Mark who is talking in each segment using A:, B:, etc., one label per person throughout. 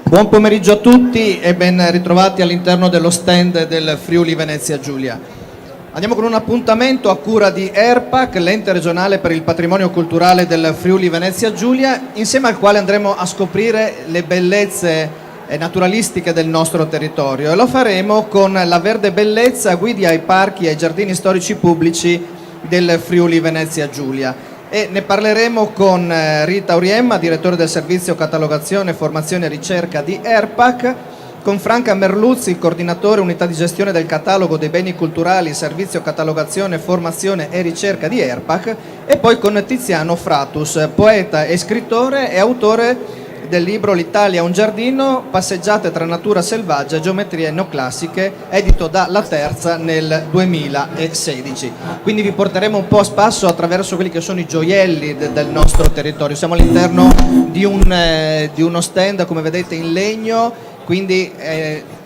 A: Buon pomeriggio a tutti e ben ritrovati all'interno dello stand del Friuli Venezia Giulia. Andiamo con un appuntamento a cura di ERPAC, l'ente regionale per il patrimonio culturale del Friuli Venezia Giulia, insieme al quale andremo a scoprire le bellezze naturalistiche del nostro territorio, e lo faremo con la Verde Bellezza, guidi ai parchi e ai giardini storici pubblici del Friuli Venezia Giulia. E ne parleremo con Rita Uriemma, direttore del servizio catalogazione, formazione e ricerca di ERPAC, con Franca Merluzzi, coordinatore unità di gestione del catalogo dei beni culturali, servizio catalogazione, formazione e ricerca di ERPAC, e poi con Tiziano Fratus, poeta e scrittore e autore del libro L'Italia un giardino, passeggiate tra natura selvaggia e geometrie neoclassiche, edito da La Terza nel 2016. Quindi vi porteremo un po' a spasso attraverso quelli che sono i gioielli del nostro territorio. Siamo all'interno di uno stand, come vedete, in legno, quindi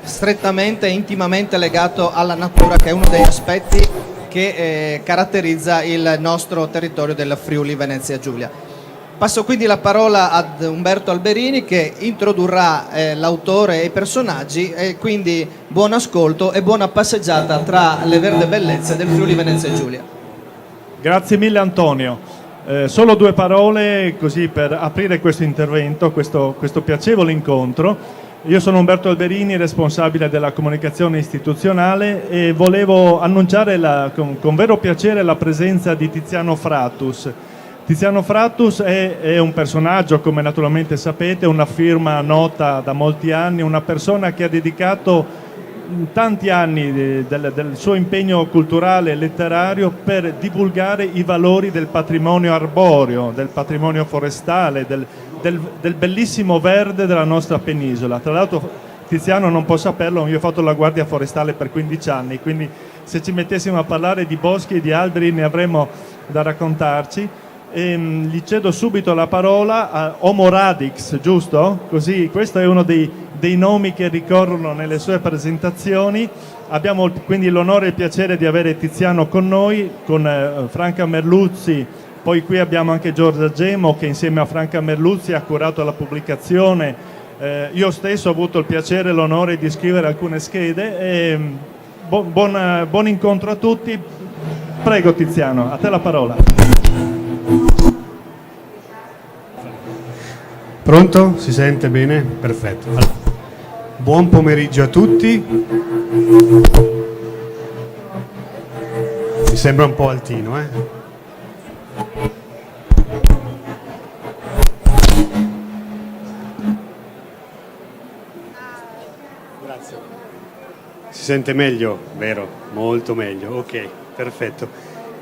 A: strettamente e intimamente legato alla natura, che è uno degli aspetti che caratterizza il nostro territorio del Friuli Venezia Giulia. Passo quindi la parola ad Umberto Alberini, che introdurrà l'autore e i personaggi, e quindi buon ascolto e buona passeggiata tra le verde bellezze del Friuli Venezia Giulia.
B: Grazie mille Antonio. Solo due parole così per aprire questo intervento, questo piacevole incontro. Io sono Umberto Alberini, responsabile della comunicazione istituzionale, e volevo annunciare con vero piacere la presenza di Tiziano Fratus. Tiziano Fratus è un personaggio, come naturalmente sapete, una firma nota da molti anni, una persona che ha dedicato tanti anni del suo impegno culturale e letterario per divulgare i valori del patrimonio arboreo, del patrimonio forestale, del bellissimo verde della nostra penisola. Tra l'altro Tiziano non può saperlo, io ho fatto la guardia forestale per 15 anni, quindi se ci mettessimo a parlare di boschi e di alberi ne avremmo da raccontarci. Gli cedo subito la parola a Homo Radix, giusto? Così, questo è uno dei nomi che ricorrono nelle sue presentazioni. Abbiamo quindi l'onore e il piacere di avere Tiziano con noi, con Franca Merluzzi. Poi qui abbiamo anche Giorgia Gemo, che insieme a Franca Merluzzi ha curato la pubblicazione. Io stesso ho avuto il piacere e l'onore di scrivere alcune schede. Buon incontro a tutti. Prego Tiziano, a te la parola.
C: Pronto? Si sente bene? Perfetto. Allora, buon pomeriggio a tutti. Mi sembra un po' altino, Si sente meglio, vero? Molto meglio, ok, perfetto.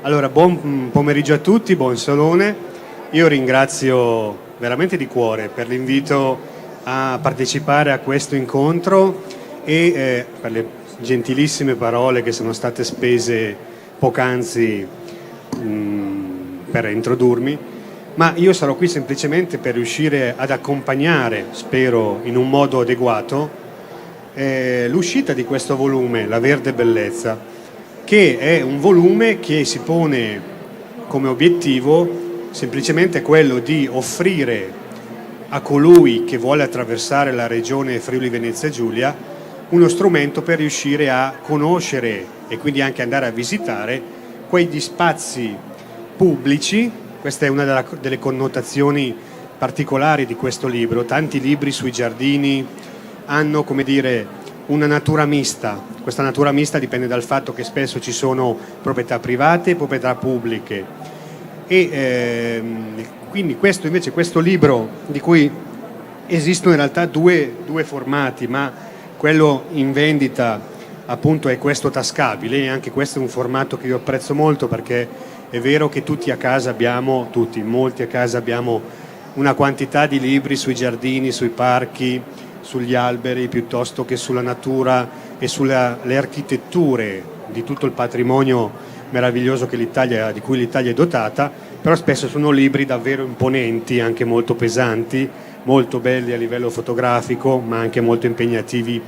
C: Allora, buon pomeriggio a tutti, buon salone. Io ringrazio veramente di cuore per l'invito a partecipare a questo incontro e per le gentilissime parole che sono state spese poc'anzi per introdurmi, ma io sarò qui semplicemente per riuscire ad accompagnare, spero in un modo adeguato, l'uscita di questo volume, La Verde Bellezza, che è un volume che si pone come obiettivo semplicemente quello di offrire a colui che vuole attraversare la regione Friuli Venezia Giulia uno strumento per riuscire a conoscere e quindi anche andare a visitare quegli spazi pubblici. Questa è una delle connotazioni particolari di questo libro. Tanti libri sui giardini hanno, come dire, una natura mista. Questa natura mista dipende dal fatto che spesso ci sono proprietà private e proprietà pubbliche. E quindi questo libro, di cui esistono in realtà due formati, ma quello in vendita appunto è questo tascabile, e anche questo è un formato che io apprezzo molto, perché è vero che molti a casa abbiamo una quantità di libri sui giardini, sui parchi, sugli alberi, piuttosto che sulla natura e sulle architetture di tutto il patrimonio meraviglioso di cui l'Italia è dotata, però spesso sono libri davvero imponenti, anche molto pesanti, molto belli a livello fotografico, ma anche molto impegnativi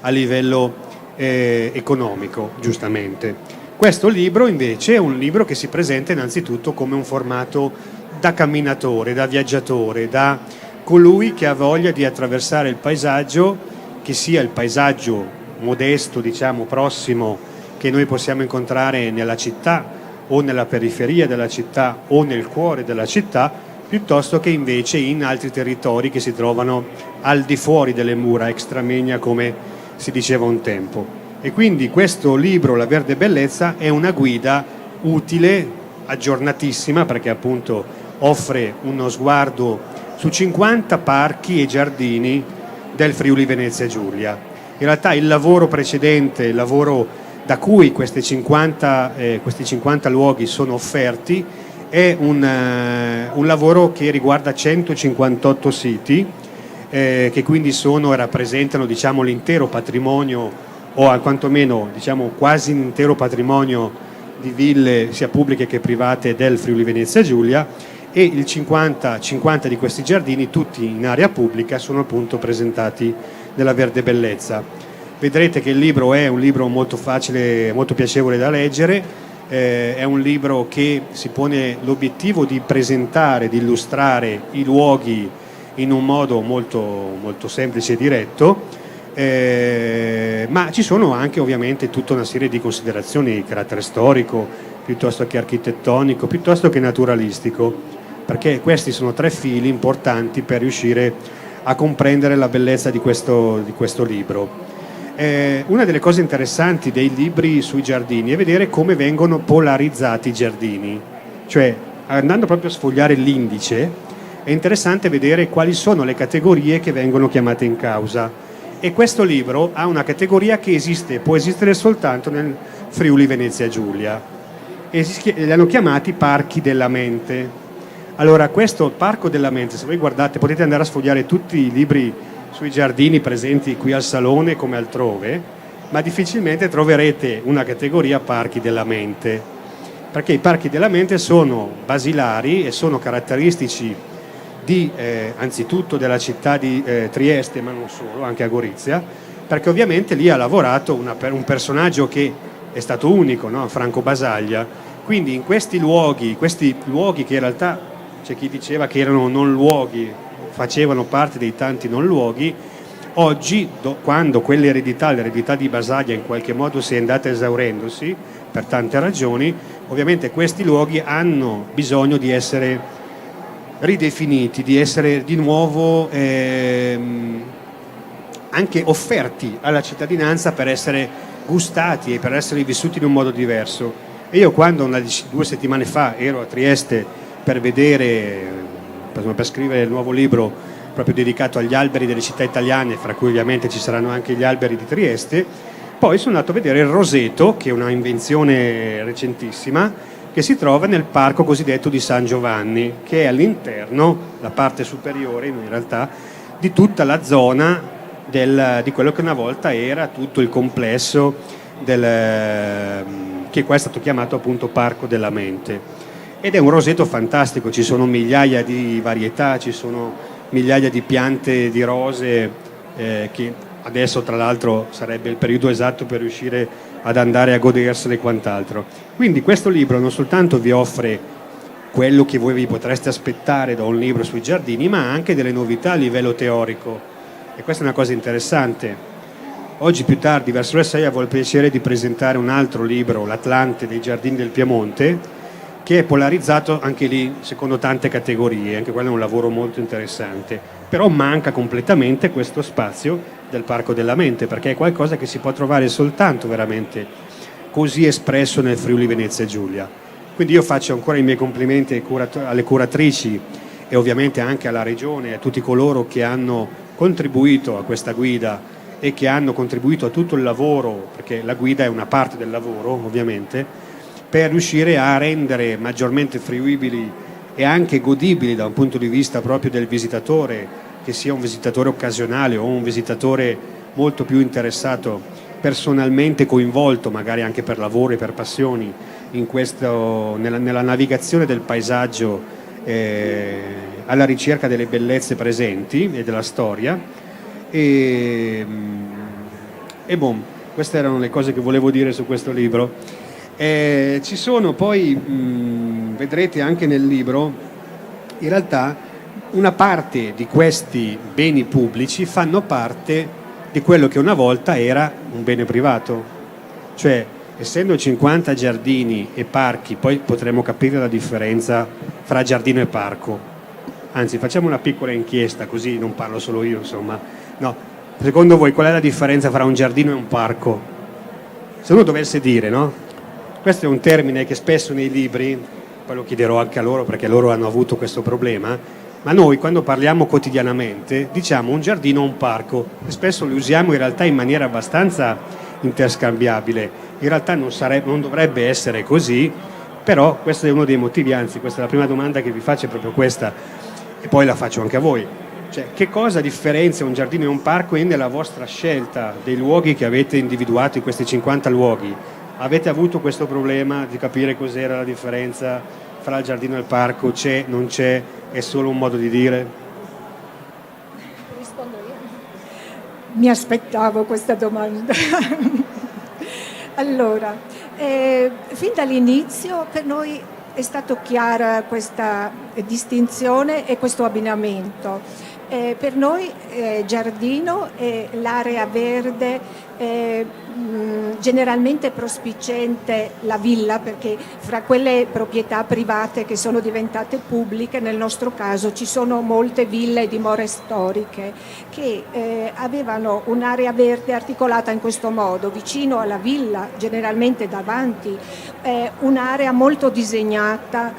C: a livello economico, giustamente. Questo libro invece è un libro che si presenta innanzitutto come un formato da camminatore, da viaggiatore, da colui che ha voglia di attraversare il paesaggio, che sia il paesaggio modesto, diciamo prossimo, che noi possiamo incontrare nella città o nella periferia della città o nel cuore della città, piuttosto che invece in altri territori che si trovano al di fuori delle mura, extramoenia, come si diceva un tempo. E quindi questo libro, La Verde Bellezza, è una guida utile, aggiornatissima, perché appunto offre uno sguardo su 50 parchi e giardini del Friuli Venezia Giulia. In realtà il lavoro precedente, il lavoro da cui questi 50 luoghi sono offerti, è un lavoro che riguarda 158 siti, che quindi rappresentano, diciamo, l'intero patrimonio, o quantomeno, diciamo, quasi l'intero patrimonio di ville sia pubbliche che private del Friuli Venezia Giulia, e il 50 di questi giardini, tutti in area pubblica, sono appunto presentati nella Verde Bellezza. Vedrete che il libro è un libro molto facile, molto piacevole da leggere, è un libro che si pone l'obiettivo di presentare, di illustrare i luoghi in un modo molto, molto semplice e diretto, ma ci sono anche ovviamente tutta una serie di considerazioni di carattere storico, piuttosto che architettonico, piuttosto che naturalistico, perché questi sono tre fili importanti per riuscire a comprendere la bellezza di questo libro. Una delle cose interessanti dei libri sui giardini è vedere come vengono polarizzati i giardini, cioè andando proprio a sfogliare l'indice è interessante vedere quali sono le categorie che vengono chiamate in causa, e questo libro ha una categoria che può esistere soltanto nel Friuli Venezia Giulia, e li hanno chiamati parchi della mente. Allora, questo Parco della Mente, se voi guardate, potete andare a sfogliare tutti i libri sui giardini presenti qui al Salone come altrove, ma difficilmente troverete una categoria Parchi della Mente, perché i Parchi della Mente sono basilari e sono caratteristici anzitutto della città di Trieste, ma non solo, anche a Gorizia, perché ovviamente lì ha lavorato un personaggio che è stato unico, no? Franco Basaglia. Quindi in questi luoghi che in realtà c'è chi diceva che erano non luoghi, facevano parte dei tanti non luoghi, oggi, quando l'eredità di Basaglia in qualche modo si è andata esaurendosi per tante ragioni, ovviamente questi luoghi hanno bisogno di essere ridefiniti, di essere di nuovo anche offerti alla cittadinanza per essere gustati e per essere vissuti in un modo diverso. E io, quando 2 settimane fa ero a Trieste per scrivere il nuovo libro proprio dedicato agli alberi delle città italiane, fra cui ovviamente ci saranno anche gli alberi di Trieste, Poi sono andato a vedere il roseto, che è una invenzione recentissima, che si trova nel parco cosiddetto di San Giovanni, che è all'interno, la parte superiore in realtà, di tutta la zona di quello che una volta era tutto il complesso che qua è stato chiamato appunto Parco della Mente. Ed è un roseto fantastico, ci sono migliaia di varietà, ci sono migliaia di piante di rose che adesso tra l'altro sarebbe il periodo esatto per riuscire ad andare a godersele e quant'altro. Quindi questo libro non soltanto vi offre quello che voi vi potreste aspettare da un libro sui giardini, ma anche delle novità a livello teorico, e questa è una cosa interessante. Oggi più tardi, verso le 6, avevo il piacere di presentare un altro libro, L'Atlante dei giardini del Piemonte, che è polarizzato anche lì secondo tante categorie, anche quello è un lavoro molto interessante, però manca completamente questo spazio del Parco della Mente, perché è qualcosa che si può trovare soltanto veramente così espresso nel Friuli Venezia Giulia. Quindi io faccio ancora i miei complimenti alle curatrici e ovviamente anche alla Regione e a tutti coloro che hanno contribuito a questa guida e che hanno contribuito a tutto il lavoro, perché la guida è una parte del lavoro ovviamente, per riuscire a rendere maggiormente fruibili e anche godibili da un punto di vista proprio del visitatore, che sia un visitatore occasionale o un visitatore molto più interessato, personalmente coinvolto, magari anche per lavoro e per passioni, nella navigazione del paesaggio, alla ricerca delle bellezze presenti e della storia. E queste erano le cose che volevo dire su questo libro. Ci sono poi, vedrete anche nel libro, in realtà una parte di questi beni pubblici fanno parte di quello che una volta era un bene privato, cioè essendo 50 giardini e parchi, poi potremo capire la differenza fra giardino e parco. Anzi, facciamo una piccola inchiesta, così non parlo solo io, insomma. No, secondo voi qual è la differenza fra un giardino e un parco? Se uno dovesse dire, no? Questo è un termine che spesso nei libri, poi lo chiederò anche a loro perché loro hanno avuto questo problema, ma noi quando parliamo quotidianamente diciamo un giardino o un parco, e spesso li usiamo in realtà in maniera abbastanza interscambiabile. In realtà non dovrebbe essere così, però questo è uno dei motivi, anzi questa è la prima domanda che vi faccio, è proprio questa, e poi la faccio anche a voi. Cioè, che cosa differenzia un giardino e un parco nella vostra scelta dei luoghi che avete individuato in questi 50 luoghi? Avete avuto questo problema di capire cos'era la differenza fra il giardino e il parco? C'è, non c'è, è solo un modo di dire?
D: Rispondo io. Mi aspettavo questa domanda. Allora, fin dall'inizio per noi è stato chiara questa distinzione e questo abbinamento. Per noi giardino è l'area verde generalmente prospiciente la villa, perché fra quelle proprietà private che sono diventate pubbliche, nel nostro caso ci sono molte ville e dimore storiche che avevano un'area verde articolata in questo modo, vicino alla villa, generalmente davanti, un'area molto disegnata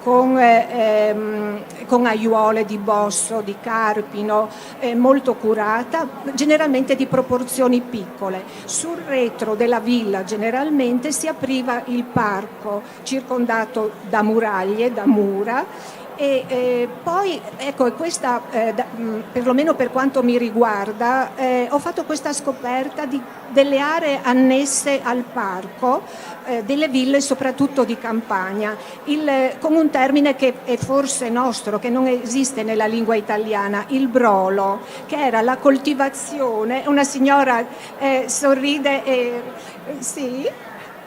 D: con aiuole di bosso, di carpino, molto curata, generalmente di proporzioni piccole. Sul retro della villa generalmente si apriva il parco circondato da muraglie, da mura, e poi ecco, questa perlomeno per quanto mi riguarda ho fatto questa scoperta delle aree annesse al parco, delle ville soprattutto di campagna, con un termine che è forse nostro, che non esiste nella lingua italiana, il brolo, che era la coltivazione. Una signora sorride, sì.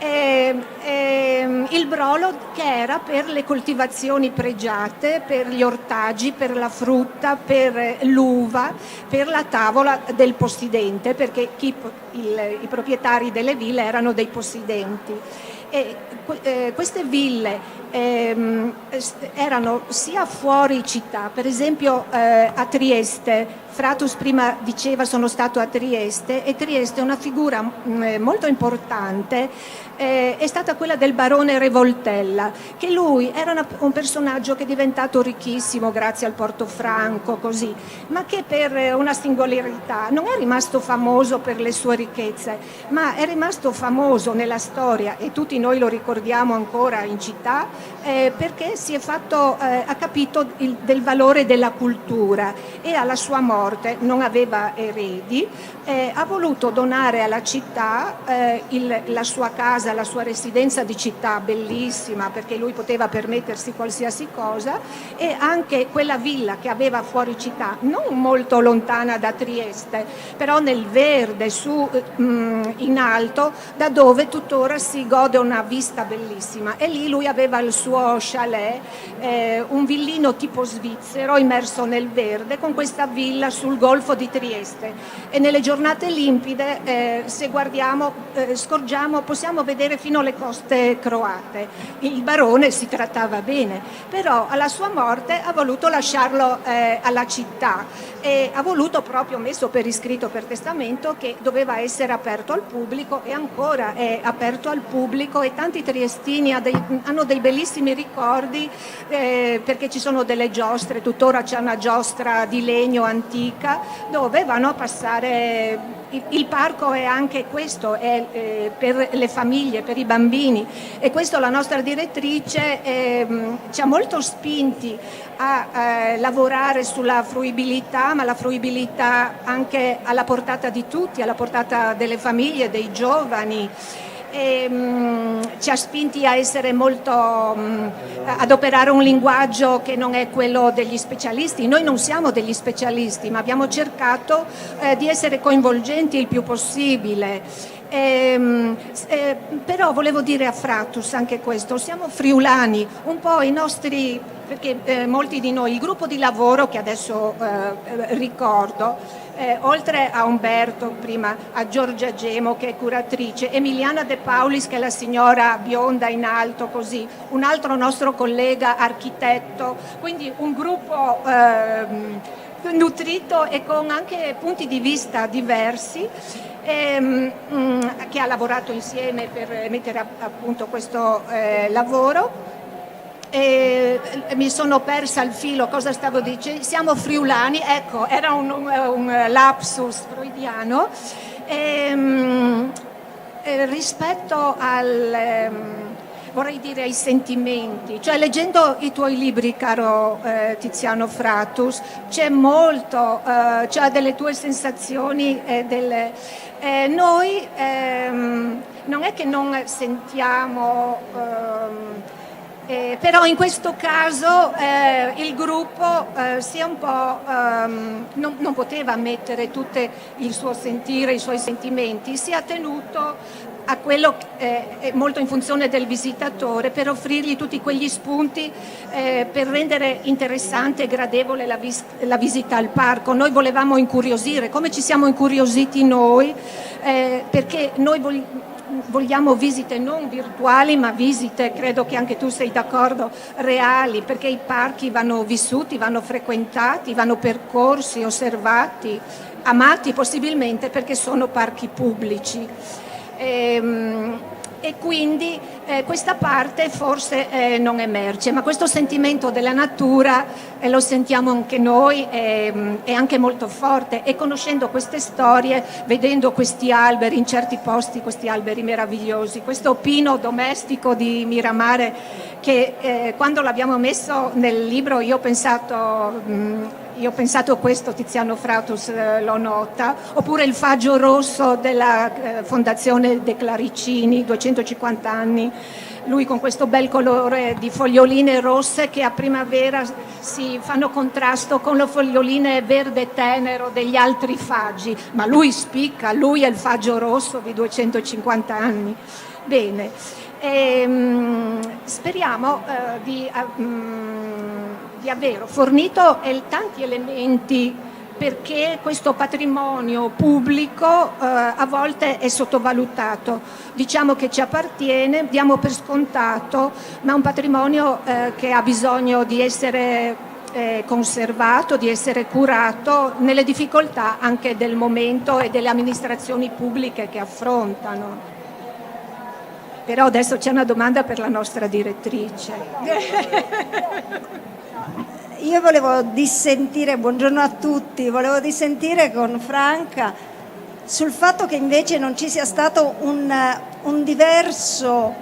D: Il brolo, che era per le coltivazioni pregiate, per gli ortaggi, per la frutta, per l'uva, per la tavola del possidente, perché i proprietari delle ville erano dei possidenti. queste ville erano sia fuori città, per esempio a Trieste. Fratus prima diceva sono stato a Trieste, e Trieste è una figura molto importante, è stata quella del barone Revoltella, che lui era un personaggio che è diventato ricchissimo grazie al Portofranco, così, ma che per una singolarità non è rimasto famoso per le sue ricchezze, ma è rimasto famoso nella storia, e tutti noi lo ricordiamo ancora in città, perché ha capito del valore della cultura, e alla sua morte non aveva eredi, ha voluto donare alla città la sua casa, la sua residenza di città bellissima, perché lui poteva permettersi qualsiasi cosa, e anche quella villa che aveva fuori città, non molto lontana da Trieste, però nel verde, su in alto, da dove tuttora si gode una vista bellissima. E lì lui aveva il suo chalet, un villino tipo svizzero immerso nel verde, con questa villa sul golfo di Trieste, e nelle giornate limpide se guardiamo, scorgiamo, possiamo vedere fino alle coste croate. Il barone si trattava bene, però alla sua morte ha voluto lasciarlo alla città, e ha voluto proprio, messo per iscritto per testamento, che doveva essere aperto al pubblico, e ancora è aperto al pubblico, e tanti triestini hanno dei bellissimi ricordi, perché ci sono delle giostre, tuttora c'è una giostra di legno antica dove vanno a passare. Il parco è anche questo, è per le famiglie, per i bambini, e questo la nostra direttrice ci ha molto spinti a lavorare sulla fruibilità, ma la fruibilità anche alla portata di tutti, alla portata delle famiglie, dei giovani. Ci ha spinti a essere molto ad operare un linguaggio che non è quello degli specialisti. Noi non siamo degli specialisti, ma abbiamo cercato di essere coinvolgenti il più possibile. Però volevo dire a Fratus anche questo: siamo friulani, un po' i nostri, perché molti di noi, il gruppo di lavoro che adesso ricordo, oltre a Umberto, prima a Giorgia Gemo che è curatrice, Emiliana De Paulis che è la signora bionda in alto così, un altro nostro collega architetto, quindi un gruppo nutrito e con anche punti di vista diversi, che ha lavorato insieme per mettere a punto questo lavoro. Mi sono persa il filo, cosa stavo dicendo? Siamo friulani, ecco, era un lapsus freudiano. Rispetto vorrei dire ai sentimenti, cioè leggendo i tuoi libri, caro Tiziano Fratus, c'è molto, cioè delle tue sensazioni, noi non è che non sentiamo, però in questo caso il gruppo si è un po' non poteva mettere tutto il suo sentire, i suoi sentimenti, si è attenuto a quello molto in funzione del visitatore, per offrirgli tutti quegli spunti per rendere interessante e gradevole la visita al parco. Noi volevamo incuriosire, come ci siamo incuriositi noi, perché noi vogliamo visite non virtuali, ma visite, credo che anche tu sei d'accordo, reali, perché i parchi vanno vissuti, vanno frequentati, vanno percorsi, osservati, amati possibilmente, perché sono parchi pubblici. E quindi questa parte forse non emerge, ma questo sentimento della natura lo sentiamo anche noi, è anche molto forte, e conoscendo queste storie, vedendo questi alberi in certi posti, questi alberi meravigliosi, questo pino domestico di Miramare che quando l'abbiamo messo nel libro io ho pensato questo, Tiziano Fratus lo nota, oppure il faggio rosso della Fondazione De Claricini, 250 anni, lui con questo bel colore di foglioline rosse che a primavera si fanno contrasto con le foglioline verde tenero degli altri faggi, ma lui spicca, lui è il faggio rosso di 250 anni. Bene, speriamo di aver fornito tanti elementi perché questo patrimonio pubblico a volte è sottovalutato. Diciamo che ci appartiene, diamo per scontato, ma è un patrimonio che ha bisogno di essere conservato, di essere curato nelle difficoltà anche del momento e delle amministrazioni pubbliche che affrontano. Però adesso c'è una domanda per la nostra direttrice.
E: Io volevo dissentire, buongiorno a tutti, volevo dissentire con Franca sul fatto che invece non ci sia stato una diversa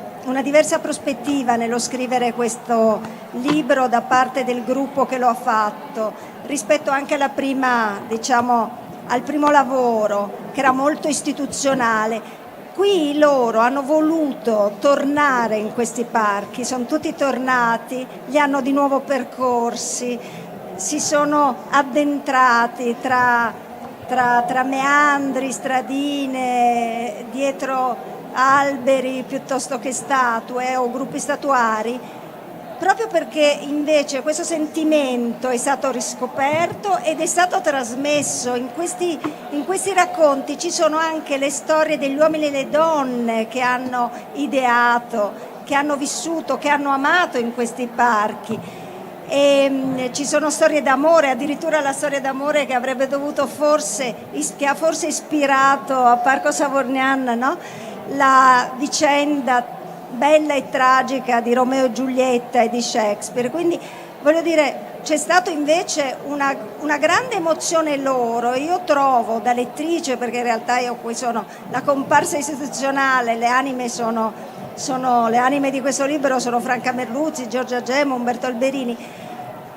E: prospettiva nello scrivere questo libro da parte del gruppo che lo ha fatto, rispetto anche alla prima, al primo lavoro, che era molto istituzionale. Qui loro hanno voluto tornare in questi parchi, sono tutti tornati, li hanno di nuovo percorsi, si sono addentrati tra meandri, stradine, dietro alberi piuttosto che statue o gruppi statuari, proprio perché invece questo sentimento è stato riscoperto ed è stato trasmesso. In questi racconti ci sono anche le storie degli uomini e le donne che hanno ideato, che hanno vissuto, che hanno amato in questi parchi. E ci sono storie d'amore, addirittura la storia d'amore che avrebbe dovuto che ha forse ispirato a Parco Savorgnan, no? La vicenda bella e tragica di Romeo e Giulietta e di Shakespeare. Quindi voglio dire, c'è stato invece una grande emozione loro. Io trovo da lettrice, perché in realtà io qui sono la comparsa istituzionale, le anime di questo libro sono Franca Merluzzi, Giorgia Gemma, Umberto Alberini.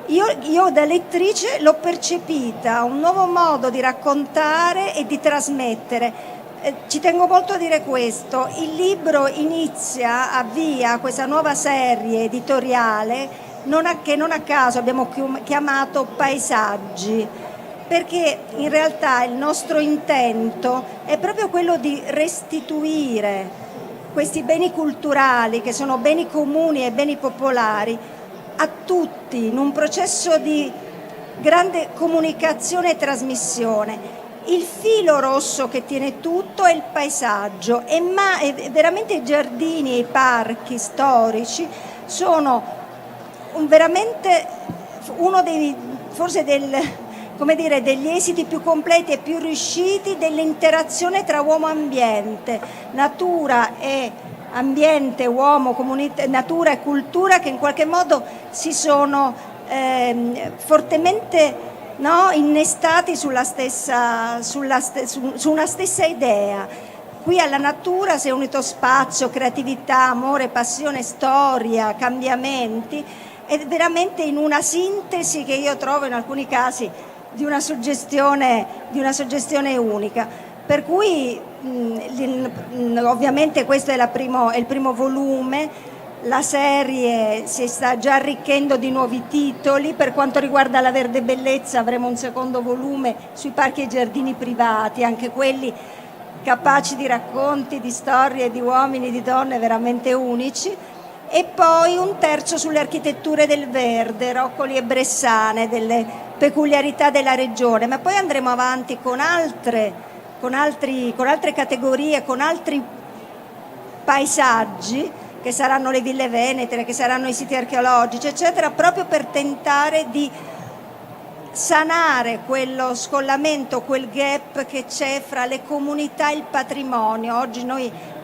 E: Io da lettrice l'ho percepita un nuovo modo di raccontare e di trasmettere. Ci tengo molto a dire questo: il libro avvia questa nuova serie editoriale che non a caso abbiamo chiamato Paesaggi, perché in realtà il nostro intento è proprio quello di restituire questi beni culturali, che sono beni comuni e beni popolari, a tutti in un processo di grande comunicazione e trasmissione. Il filo rosso che tiene tutto è il paesaggio, e veramente i giardini e i parchi storici sono veramente uno degli esiti più completi e più riusciti dell'interazione tra uomo e ambiente, natura e ambiente, uomo, comunità, natura e cultura, che in qualche modo si sono fortemente innestati su una stessa idea. Qui alla natura si è unito spazio, creatività, amore, passione, storia, cambiamenti, ed veramente in una sintesi che io trovo in alcuni casi di una suggestione unica. Per cui ovviamente questo è il primo volume. La serie si sta già arricchendo di nuovi titoli. Per quanto riguarda la verde bellezza avremo un secondo volume sui parchi e giardini privati, anche quelli capaci di racconti, di storie, di uomini, di donne veramente unici, e poi un terzo sulle architetture del verde, Roccoli e Bressane, delle peculiarità della regione. Ma poi andremo avanti con altre categorie, con altri paesaggi, che saranno le ville venete, che saranno i siti archeologici, eccetera, proprio per tentare di sanare quello scollamento, quel gap che c'è fra le comunità e il patrimonio. Oggi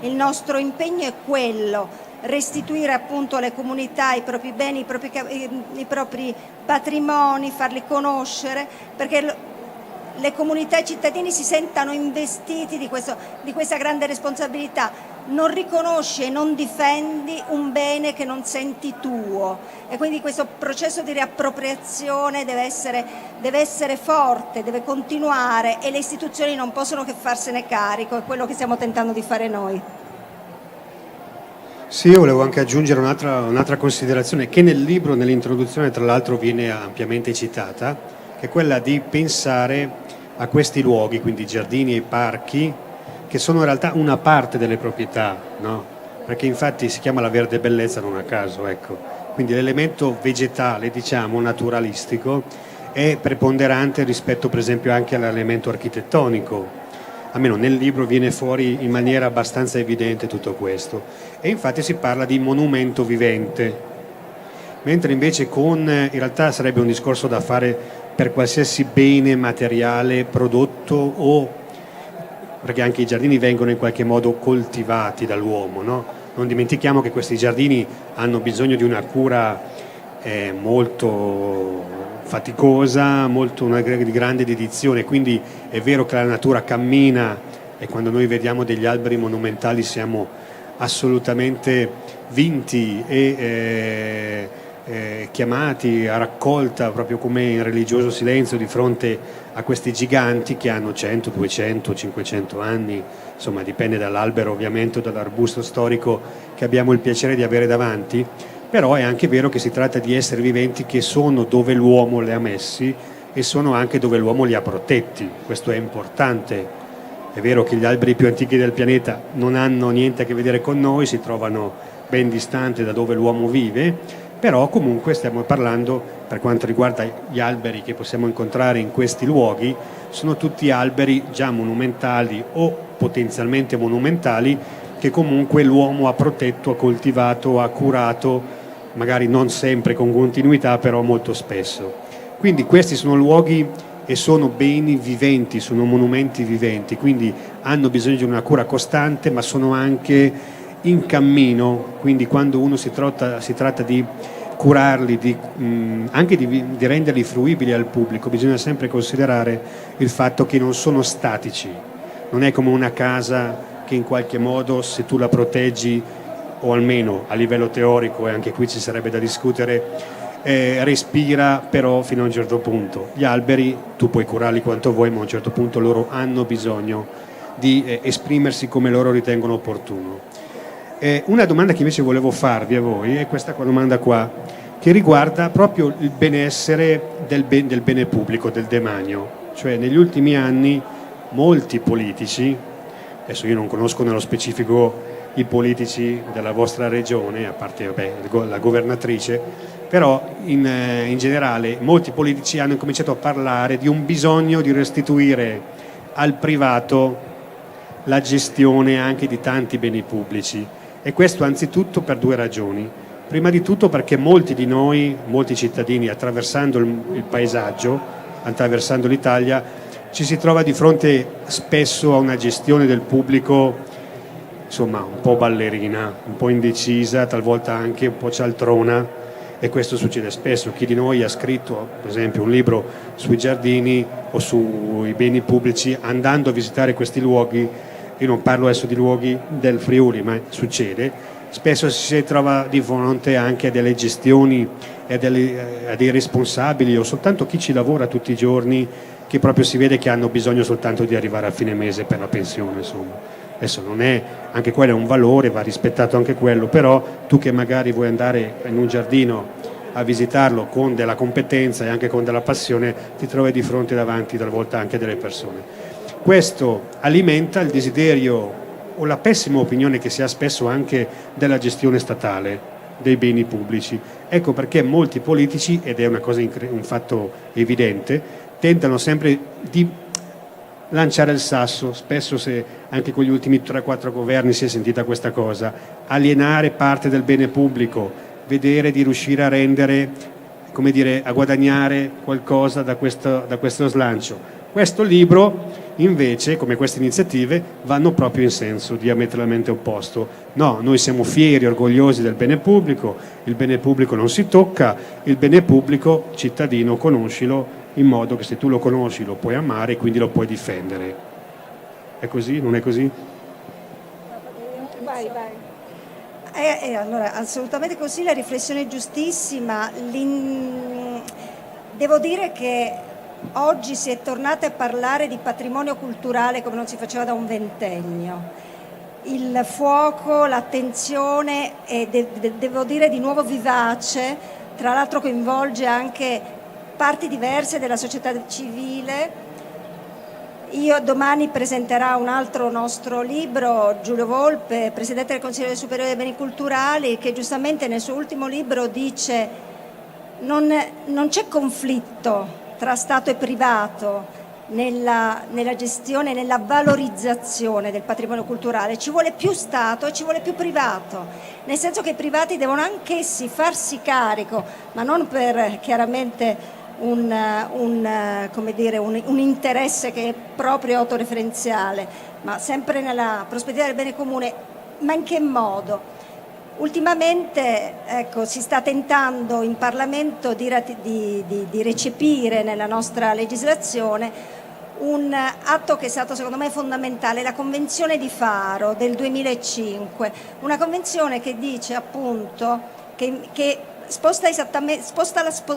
E: il nostro impegno è quello: restituire appunto alle comunità i propri beni, i propri patrimoni, farli conoscere, perché le comunità e i cittadini si sentano investiti di questa grande responsabilità. Non riconosci e non difendi un bene che non senti tuo, e quindi questo processo di riappropriazione deve essere forte, deve continuare, e le istituzioni non possono che farsene carico. È quello che stiamo tentando di fare noi.
C: Sì, io volevo anche aggiungere un'altra considerazione che nel libro, nell'introduzione, tra l'altro viene ampiamente citata, che è quella di pensare a questi luoghi, quindi i giardini e i parchi, che sono in realtà una parte delle proprietà, no? Perché infatti si chiama la verde bellezza non a caso, ecco. Quindi l'elemento vegetale, diciamo, naturalistico, è preponderante rispetto per esempio anche all'elemento architettonico. Almeno nel libro viene fuori in maniera abbastanza evidente tutto questo, e infatti si parla di monumento vivente, mentre invece in realtà sarebbe un discorso da fare per qualsiasi bene materiale prodotto, o perché anche i giardini vengono in qualche modo coltivati dall'uomo, no? Non dimentichiamo che questi giardini hanno bisogno di una cura molto faticosa, di grande dedizione, quindi è vero che la natura cammina, e quando noi vediamo degli alberi monumentali siamo assolutamente vinti e chiamati a raccolta, proprio come in religioso silenzio, di fronte a questi giganti che hanno 100, 200, 500 anni, insomma dipende dall'albero ovviamente o dall'arbusto storico che abbiamo il piacere di avere davanti. Però è anche vero che si tratta di esseri viventi che sono dove l'uomo li ha messi e sono anche dove l'uomo li ha protetti. Questo è importante. È vero che gli alberi più antichi del pianeta non hanno niente a che vedere con noi, si trovano ben distanti da dove l'uomo vive, però comunque stiamo parlando, per quanto riguarda gli alberi che possiamo incontrare in questi luoghi, sono tutti alberi già monumentali o potenzialmente monumentali che comunque l'uomo ha protetto, ha coltivato, ha curato, magari non sempre con continuità, però molto spesso. Quindi questi sono luoghi e sono beni viventi, sono monumenti viventi, quindi hanno bisogno di una cura costante, ma sono anche in cammino, quindi quando uno si tratta di curarli, anche di renderli fruibili al pubblico, bisogna sempre considerare il fatto che non sono statici, non è come una casa che in qualche modo, se tu la proteggi, o almeno a livello teorico, e anche qui ci sarebbe da discutere, respira però fino a un certo punto. Gli alberi tu puoi curarli quanto vuoi, ma a un certo punto loro hanno bisogno di esprimersi come loro ritengono opportuno. Una domanda che invece volevo farvi a voi è questa domanda qua, che riguarda proprio il benessere del bene pubblico, del demanio. Cioè negli ultimi anni molti politici, adesso io non conosco nello specifico i politici della vostra regione, a parte la governatrice, però in generale molti politici hanno cominciato a parlare di un bisogno di restituire al privato la gestione anche di tanti beni pubblici, e questo anzitutto per due ragioni. Prima di tutto perché molti di noi, molti cittadini, attraversando il paesaggio, attraversando l'Italia, ci si trova di fronte spesso a una gestione del pubblico insomma un po' ballerina, un po' indecisa, talvolta anche un po' cialtrona, e questo succede spesso. Chi di noi ha scritto per esempio un libro sui giardini o sui beni pubblici, andando a visitare questi luoghi, io non parlo adesso di luoghi del Friuli, ma succede, spesso si trova di fronte anche a delle gestioni e a dei responsabili o soltanto chi ci lavora tutti i giorni, che proprio si vede che hanno bisogno soltanto di arrivare a fine mese per la pensione, insomma. Adesso non è, anche quello è un valore, va rispettato anche quello, però tu che magari vuoi andare in un giardino a visitarlo con della competenza e anche con della passione, ti trovi di fronte davanti talvolta anche delle persone. Questo alimenta il desiderio o la pessima opinione che si ha spesso anche della gestione statale dei beni pubblici. Ecco perché molti politici, ed è una cosa un fatto evidente, tentano sempre di lanciare il sasso, spesso anche con gli ultimi 3-4 governi si è sentita questa cosa, alienare parte del bene pubblico, vedere di riuscire a rendere, come dire, a guadagnare qualcosa da questo slancio. Questo libro invece, come queste iniziative, vanno proprio in senso diametralmente opposto. No, noi siamo fieri, orgogliosi del bene pubblico, il bene pubblico non si tocca, il bene pubblico, cittadino, conoscilo, in modo che se tu lo conosci lo puoi amare e quindi lo puoi difendere. È così? Non è così?
D: Vai.
E: Allora, assolutamente così, la riflessione è giustissima. Devo dire che oggi si è tornati a parlare di patrimonio culturale come non si faceva da un ventennio. Il fuoco, l'attenzione è, devo dire, di nuovo vivace, tra l'altro coinvolge anche parti diverse della società civile. Io domani presenterò un altro nostro libro, Giulio Volpe, Presidente del Consiglio Superiore dei Beni Culturali, che giustamente nel suo ultimo libro dice non c'è conflitto tra Stato e privato nella gestione, nella valorizzazione del patrimonio culturale. Ci vuole più Stato e ci vuole più privato, nel senso che i privati devono anch'essi farsi carico, ma non per chiaramente come dire, un interesse che è proprio autoreferenziale, ma sempre nella prospettiva del bene comune. Ma in che modo? Ultimamente si sta tentando in Parlamento di recepire nella nostra legislazione un atto che è stato secondo me fondamentale, la Convenzione di Faro del 2005, una convenzione che dice appunto che sposta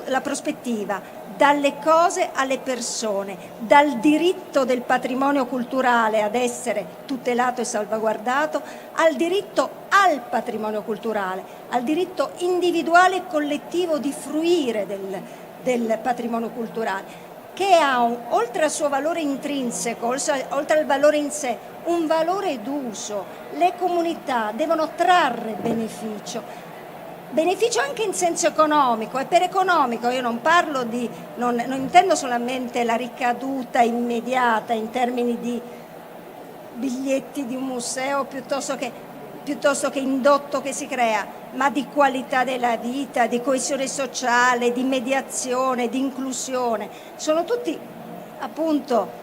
E: la prospettiva dalle cose alle persone, dal diritto del patrimonio culturale ad essere tutelato e salvaguardato al diritto al patrimonio culturale, al diritto individuale e collettivo di fruire del patrimonio culturale, che ha oltre al suo valore intrinseco, oltre al valore in sé, un valore d'uso. Le comunità devono trarre beneficio anche in senso economico, e per economico io non parlo non intendo solamente la ricaduta immediata in termini di biglietti di un museo piuttosto che indotto che si crea, ma di qualità della vita, di coesione sociale, di mediazione, di inclusione. Sono tutti appunto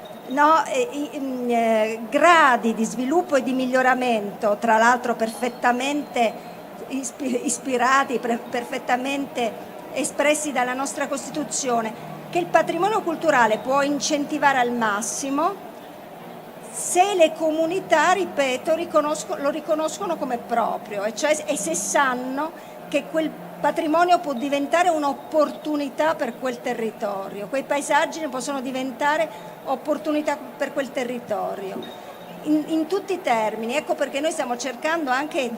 E: gradi di sviluppo e di miglioramento, tra l'altro perfettamente ispirati, perfettamente espressi dalla nostra Costituzione, che il patrimonio culturale può incentivare al massimo se le comunità, ripeto, lo riconoscono come proprio, e se sanno che quel patrimonio può diventare un'opportunità per quel territorio, quei paesaggi ne possono diventare opportunità per quel territorio, in tutti i termini. Ecco perché noi stiamo cercando anche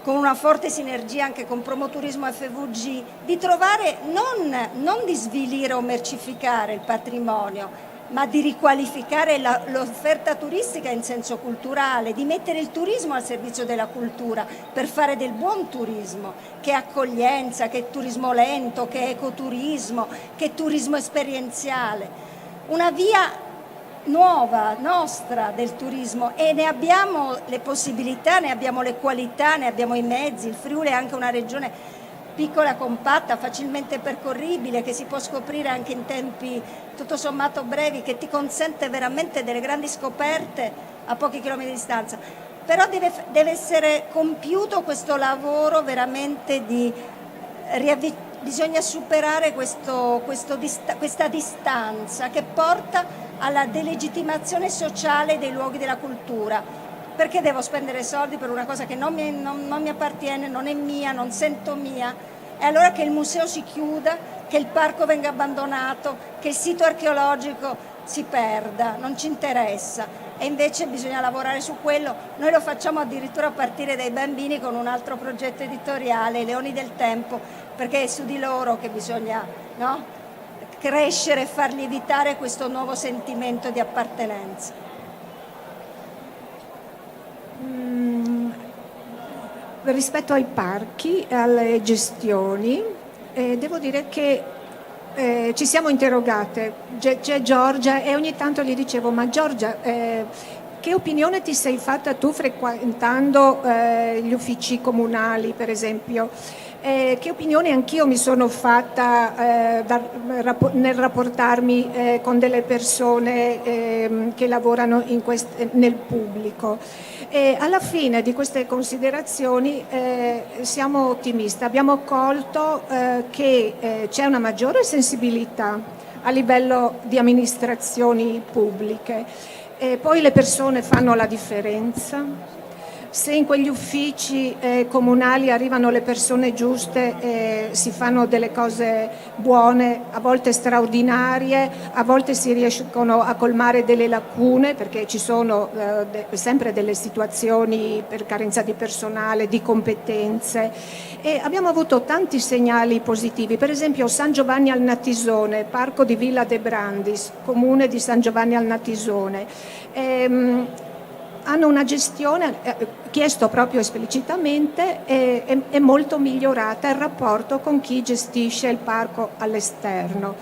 E: con una forte sinergia anche con Promoturismo FVG, di trovare, non di svilire o mercificare il patrimonio, ma di riqualificare l'offerta turistica in senso culturale, di mettere il turismo al servizio della cultura per fare del buon turismo, che è accoglienza, che è turismo lento, che è ecoturismo, che è turismo esperienziale. Una via nuova nostra del turismo, e ne abbiamo le possibilità, ne abbiamo le qualità, ne abbiamo i mezzi. Il Friuli è anche una regione piccola, compatta, facilmente percorribile, che si può scoprire anche in tempi tutto sommato brevi, che ti consente veramente delle grandi scoperte a pochi chilometri di distanza. Però deve essere compiuto questo lavoro veramente bisogna superare questa distanza che porta alla delegittimazione sociale dei luoghi della cultura. Perché devo spendere soldi per una cosa che non mi appartiene, non è mia, non sento mia? E allora che il museo si chiuda, che il parco venga abbandonato, che il sito archeologico si perda, non ci interessa. E invece bisogna lavorare su quello. Noi lo facciamo addirittura a partire dai bambini con un altro progetto editoriale, I Leoni del Tempo, perché è su di loro che bisogna crescere e far lievitare questo nuovo sentimento di appartenenza.
D: Rispetto ai parchi e alle gestioni, devo dire che ci siamo interrogate. C'è Giorgia, e ogni tanto gli dicevo: ma Giorgia, che opinione ti sei fatta tu frequentando gli uffici comunali, per esempio? Che opinione anch'io mi sono fatta nel rapportarmi con delle persone che lavorano nel pubblico. E alla fine di queste considerazioni siamo ottimisti. Abbiamo colto che c'è una maggiore sensibilità a livello di amministrazioni pubbliche, e poi le persone fanno la differenza. Se in quegli uffici comunali arrivano le persone giuste, si fanno delle cose buone, a volte straordinarie, a volte si riescono a colmare delle lacune, perché ci sono sempre delle situazioni per carenza di personale, di competenze, e abbiamo avuto tanti segnali positivi. Per esempio San Giovanni al Natisone, parco di Villa de Brandis, comune di San Giovanni al Natisone. hanno una gestione, chiesto proprio esplicitamente, è molto migliorata il rapporto con chi gestisce il parco all'esterno.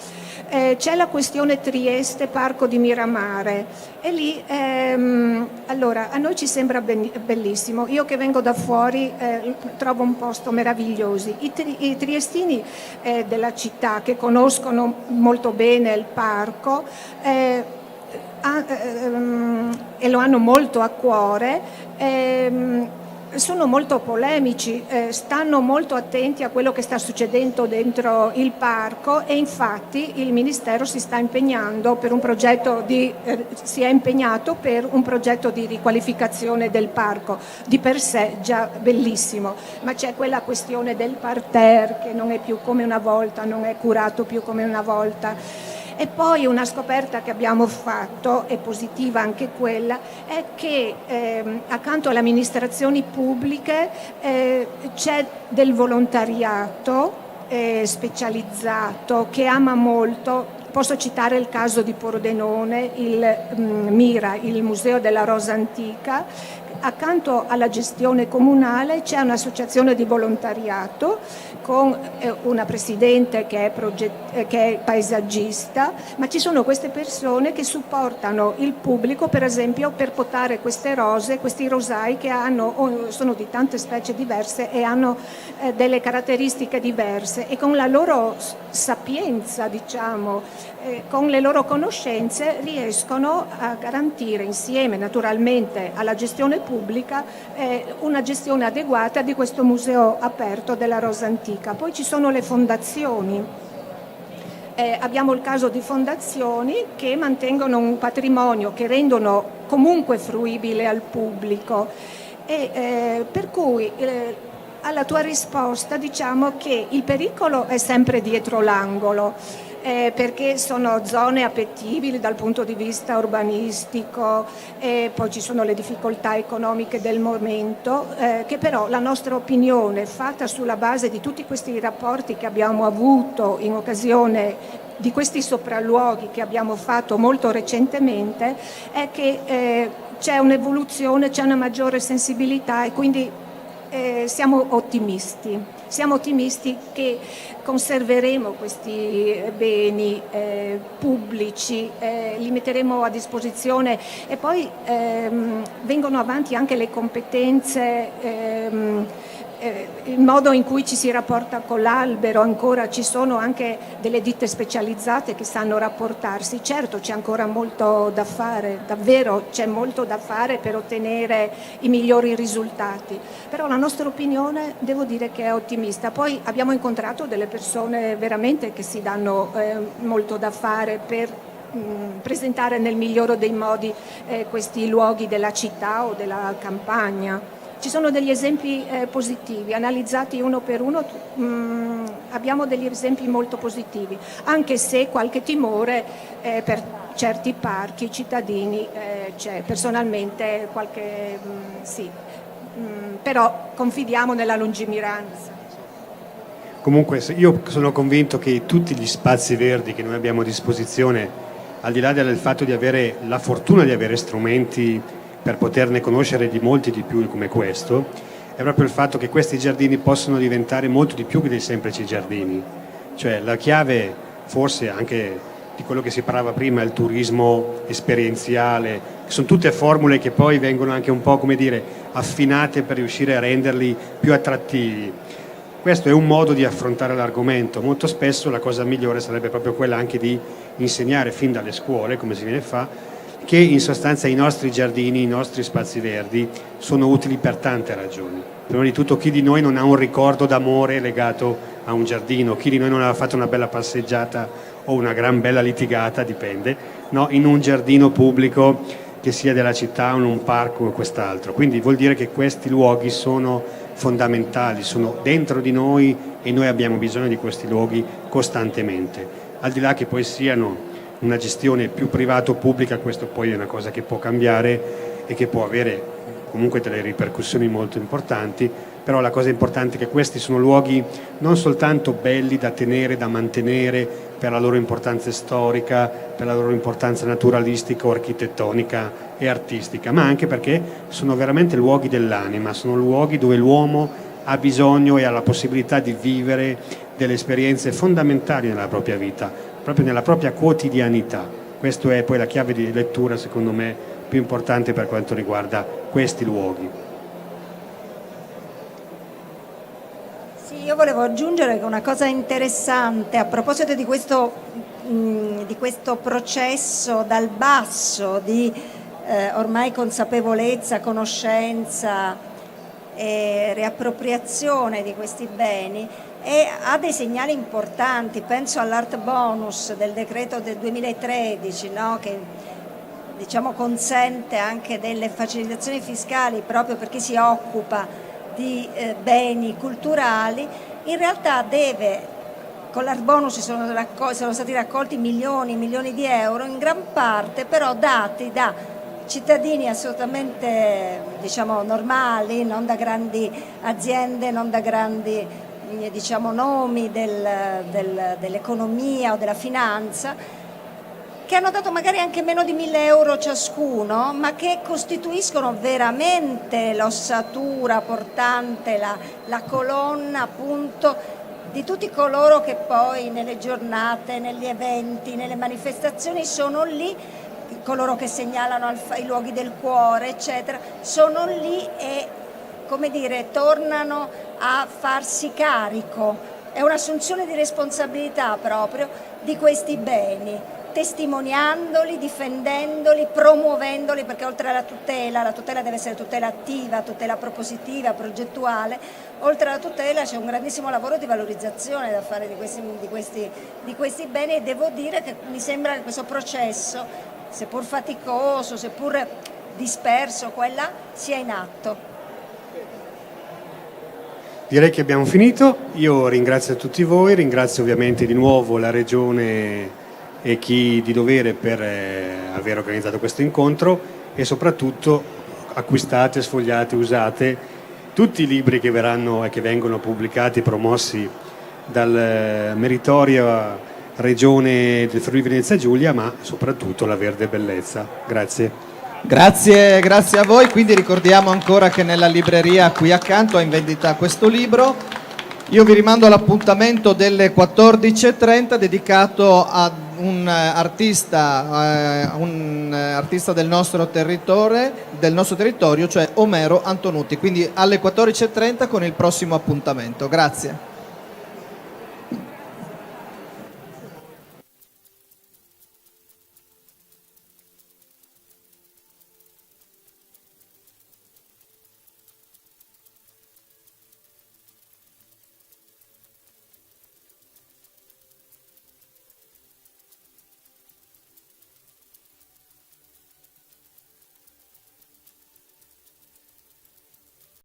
D: C'è la questione Trieste, Parco di Miramare, e lì allora a noi ci sembra bellissimo. Io che vengo da fuori trovo un posto meraviglioso. I triestini della città, che conoscono molto bene il parco e lo hanno molto a cuore, sono molto polemici, stanno molto attenti a quello che sta succedendo dentro il parco, e infatti il Ministero si è impegnato per un progetto di riqualificazione del parco, di per sé già bellissimo, ma c'è quella questione del parterre che non è più come una volta, non è curato più come una volta. E poi una scoperta che abbiamo fatto, è positiva anche quella, è che accanto alle amministrazioni pubbliche c'è del volontariato specializzato che ama molto. Posso citare il caso di Pordenone, il MIRA, il Museo della Rosa Antica. Accanto alla gestione comunale c'è un'associazione di volontariato con una presidente che è paesaggista, ma ci sono queste persone che supportano il pubblico, per esempio, per potare queste rose, questi rosai che sono di tante specie diverse e hanno delle caratteristiche diverse, e con la loro sapienza, diciamo, con le loro conoscenze riescono a garantire, insieme naturalmente alla gestione pubblica, una gestione adeguata di questo museo aperto della Rosa Antica. Poi ci sono le fondazioni. Abbiamo il caso di fondazioni che mantengono un patrimonio, che rendono comunque fruibile al pubblico, e per cui alla tua risposta diciamo che il pericolo è sempre dietro l'angolo. Perché sono zone appetibili dal punto di vista urbanistico, e poi ci sono le difficoltà economiche del momento, che però la nostra opinione, fatta sulla base di tutti questi rapporti che abbiamo avuto in occasione di questi sopralluoghi che abbiamo fatto molto recentemente, è che c'è un'evoluzione, c'è una maggiore sensibilità, e quindi siamo ottimisti che conserveremo questi beni pubblici, li metteremo a disposizione, e poi vengono avanti anche le competenze, il modo in cui ci si rapporta con l'albero. Ancora ci sono anche delle ditte specializzate che sanno rapportarsi. Certo, c'è ancora molto da fare, davvero c'è molto da fare per ottenere i migliori risultati, però la nostra opinione devo dire che è ottimista. Poi abbiamo incontrato delle persone veramente che si danno molto da fare per presentare nel migliore dei modi questi luoghi della città o della campagna. Ci sono degli esempi positivi, analizzati uno per uno, abbiamo degli esempi molto positivi, anche se qualche timore per certi parchi cittadini c'è. Personalmente qualche sì, però confidiamo nella lungimiranza.
C: Comunque io sono convinto che tutti gli spazi verdi che noi abbiamo a disposizione, al di là del fatto di avere la fortuna di avere strumenti per poterne conoscere di molti di più come questo, è proprio il fatto che questi giardini possono diventare molto di più che dei semplici giardini. Cioè la chiave, forse anche di quello che si parlava prima, è il turismo esperienziale, sono tutte formule che poi vengono anche un po', come dire, affinate per riuscire a renderli più attrattivi. Questo è un modo di affrontare l'argomento. Molto spesso la cosa migliore sarebbe proprio quella anche di insegnare fin dalle scuole, come si viene fa, che in sostanza i nostri giardini, i nostri spazi verdi sono utili per tante ragioni. Prima di tutto, chi di noi non ha un ricordo d'amore legato a un giardino? Chi di noi non ha fatto una bella passeggiata o una gran bella litigata, dipende, no? In un giardino pubblico, che sia della città o in un parco o quest'altro? Quindi vuol dire che questi luoghi sono fondamentali, sono dentro di noi, e noi abbiamo bisogno di questi luoghi costantemente. Al di là che poi siano una gestione più privata o pubblica, questo poi è una cosa che può cambiare e che può avere comunque delle ripercussioni molto importanti, però la cosa importante è che questi sono luoghi non soltanto belli da tenere, da mantenere, per la loro importanza storica, per la loro importanza naturalistica o architettonica e artistica, ma anche perché sono veramente luoghi dell'anima, sono luoghi dove l'uomo ha bisogno e ha la possibilità di vivere delle esperienze fondamentali nella propria vita, proprio nella propria quotidianità. Questa è poi la chiave di lettura, secondo me, più importante per quanto riguarda questi luoghi.
E: Sì, io volevo aggiungere che una cosa interessante a proposito di questo processo dal basso di ormai consapevolezza, conoscenza e riappropriazione di questi beni, e ha dei segnali importanti. Penso all'art bonus del decreto del 2013, no? Che diciamo consente anche delle facilitazioni fiscali proprio per chi si occupa di beni culturali. In realtà con l'art bonus sono stati raccolti milioni di euro, in gran parte però dati da cittadini assolutamente normali, non da grandi aziende, non da grandi nomi dell'economia o della finanza, che hanno dato magari anche meno di 1.000 euro ciascuno, ma che costituiscono veramente l'ossatura portante, la colonna appunto di tutti coloro che poi nelle giornate, negli eventi, nelle manifestazioni sono lì, coloro che segnalano i luoghi del cuore, eccetera, sono lì e, come dire, tornano a farsi carico. È un'assunzione di responsabilità proprio di questi beni, testimoniandoli, difendendoli, promuovendoli, perché oltre alla tutela deve essere tutela attiva, tutela propositiva, progettuale. Oltre alla tutela c'è un grandissimo lavoro di valorizzazione da fare di questi beni, e devo dire che mi sembra che questo processo, seppur faticoso, seppur disperso qua e là, sia in atto.
C: Direi che abbiamo finito. Io ringrazio tutti voi, ringrazio ovviamente di nuovo la Regione e chi di dovere per aver organizzato questo incontro, e soprattutto acquistate, sfogliate, usate tutti i libri che verranno e che vengono pubblicati, promossi dal meritoria Regione del Friuli Venezia Giulia, ma soprattutto la Verde Bellezza. Grazie.
A: Grazie a voi. Quindi ricordiamo ancora che nella libreria qui accanto è in vendita questo libro. Io vi rimando all'appuntamento delle 14:30 dedicato a un artista del nostro territorio, cioè Omero Antonutti. Quindi alle 14:30 con il prossimo appuntamento. Grazie.